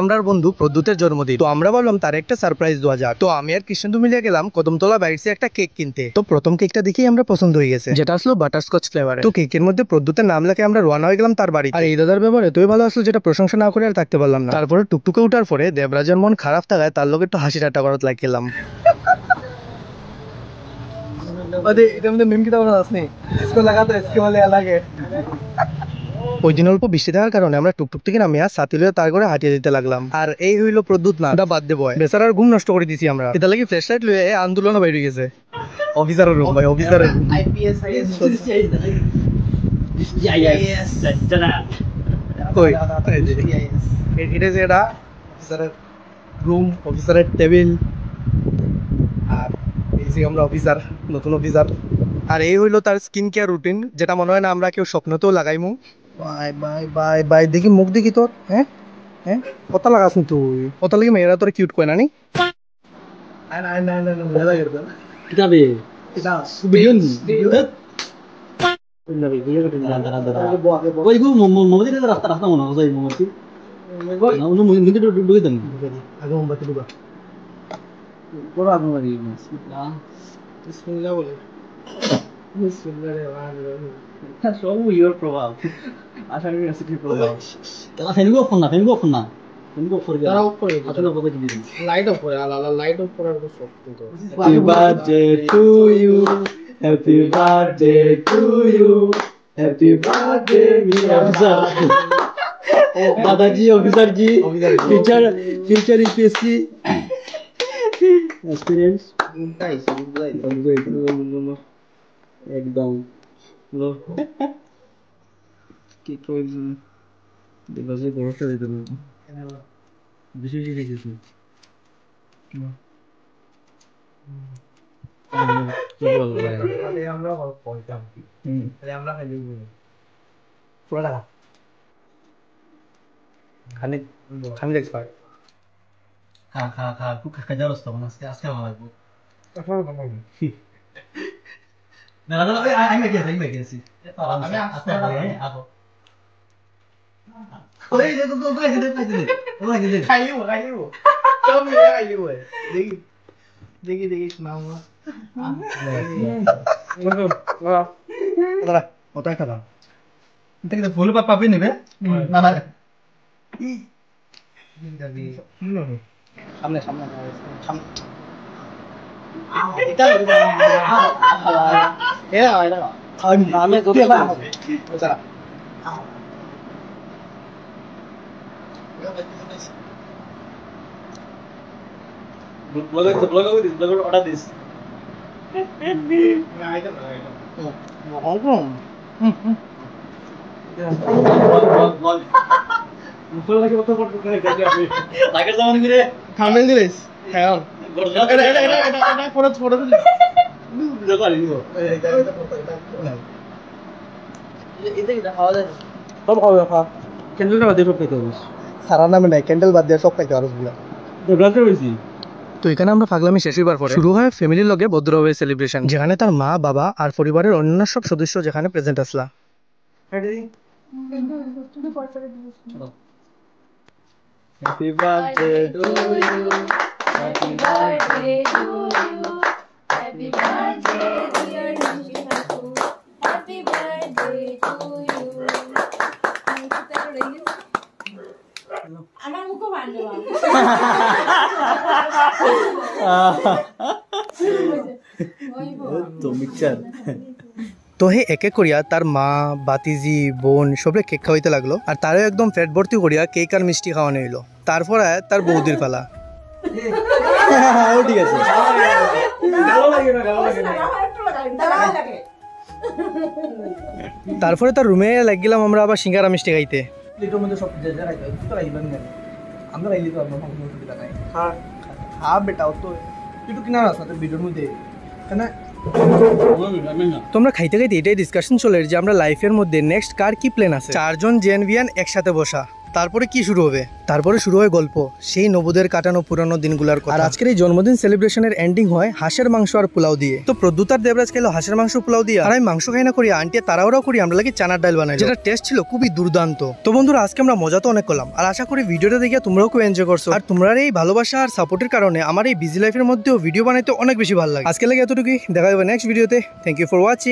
আমরার বন্ধু প্রদ্যুতের জন্মদিন, তো আমরা বললাম তার একটা সারপ্রাইজ দেওয়া যাক। তো আমি আর কৃষ্ণেন্দু মিলিয়ে গেলাম কদমতলা বাইটসে একটা কেক কিনতে। তো প্রথম কেকটা দেখেই আমরা পছন্দ হয়ে গেছে, যেটা আসলো বাটারস্কচ ফ্লেভারে। তো কেকের মধ্যে প্রদ্যুতের নাম লেখে আমরা রওনা হয়ে গেলাম তার বাড়ি। আর এই দাদার ব্যাপারে এতই ভালো আসলো যেটা প্রশংসা না করে আর থাকতে পারলাম না। তারপরে টুকটুকে উঠার পরে দেবরাজের মন খারাপ থাকায় তার লোক একটু হাসি ঠাট্টা করাতে লাগলাম। ওই দিন অল্প বৃষ্টি থাকার কারণে আমরা টুকটুক থেকে নামিয়া সাতিলুয়া তার করে হাঁটিয়ে দিতে লাগলাম। আর এই হইলো প্রদ্যুৎ না, এটা বাদ দেবো বেচারার ঘুম নষ্ট করে দিছি আমরা। এটা লাগি ফ্ল্যাশ লাইট লয়ে আন্দোলন বাইরে গেছে। অফিসারের রুম ভাই, অফিসারের কই এটা যে এটা অফিসারের রুম, অফিসারের টেবিল, আর এই আমরা অফিসার, নতুন অফিসার। আর এই হইলো তার স্কিন কেয়ার রুটিন, যেটা মনে হয় না আমরা কেউ স্বপ্নতেও লাগাইমু। বাই বাই বাই বাই, দেখি মুখ দেখি তোর। হ্যাঁ হ্যাঁ, কথা লাগাস তুই, কথা লাগি মেয়েরা তোর কিউট কয় না নি। প্রভাব আশা করি প্রভাব ফেনগো ফোন না, ফেনগো ফোন না, লাইট অফ করে লাইট অফ করার happy birthday to you, happy birthday to you, happy birthday officer. দাদাজি, officer ji, future UPSC experience একদম কি প্রয়োজন দেবাজে গড়টা দিতে পারবো বেশি বেশি রেখেছি। আমরা পুরো টাকা খানি খানি এক্সপার্ট। খা খুব খাই যাওয়ার অবস্থা আজকে আজকে ভালো লাগবে। আমি গেছি দেখি দেখি ফুল পাপি নেবে সামনে সামনে order this. তো এখানে আমরা পাগলামি শেষ হবার পরে শুরু হয় ফ্যামিলির লগে ভদ্রভাবে সেলিব্রেশন, যেখানে তার মা বাবা আর পরিবারের অন্যান্য সব সদস্য যেখানে প্রেজেন্ট আসলা। Happy birthday to you, happy birthday to you, happy birthday dear নিশিকাকু, হ্যাপি বার্থডে টু ইউ। আমার মুখও বান্ধবা তো মিক্সচার। তো হে এক এক করিয়া তার মা, বাতিজি, বোন সবরে কেক খাওয়াইতে লাগলো, আর তারও একদম পেট ভর্তি করিয়া কেক আর মিষ্টি খাওয়ানো হইলো। তারপর তার বৌদির পালা। ঠিক আছে, তারপরে তার রুমে লাগিলাম আমরা আবার সিঙ্গারা মিষ্টি খাইতে। প্লেটের মধ্যে সব যা যা রাখবে তো রাখবেন কেন আমরা রাইলে তো আপনার কোনো অসুবিধা নাই হ্যাঁ হ্যাঁ বেটা তো একটু কিনার আছে তো ভিডিওর মধ্যে কেন তোমরা খাইতে খাইতে এটাই ডিসকাশন চলে যে আমরা লাইফের মধ্যে নেক্সট কার কি প্ল্যান আছে। চারজন জেনভিয়ান একসাথে বসা, তারপরে কি শুরু হবে? তারপরে শুরু হয় গল্প, সেই নবুদের কাটানো পুরানো দিনগুলোর কথা। আর আজকের এই জন্মদিন সেলিব্রেশনের এন্ডিং হয় হাঁসের মাংস আর পোলাও দিয়ে। তো প্রদ্যুতার দেবরাজ খেলো হাঁসের মাংস পোলাও দিয়ে, আর আমি মাংস খাই না করি আন্টি তারাওরাও করি আমরা লাগে চানার ডাল বানাই, যেটা টেস্ট ছিল খুবই দুর্দান্ত। তো বন্ধুরা আজকে আমরা মজা তো অনেক করলাম, আর আশা করি ভিডিওটা দেখে তোমরাও খুব এনজয় করছো। আর তোমরা এই ভালোবাসা আর সাপোর্টের কারণে আমার এই বিজি লাইফের মধ্যেও ভিডিও বানাইতে অনেক বেশি ভালো লাগে। আজকে লাগে এতটুকুই, দেখা যাবে নেক্সট ভিডিওতে। Thank you for watching.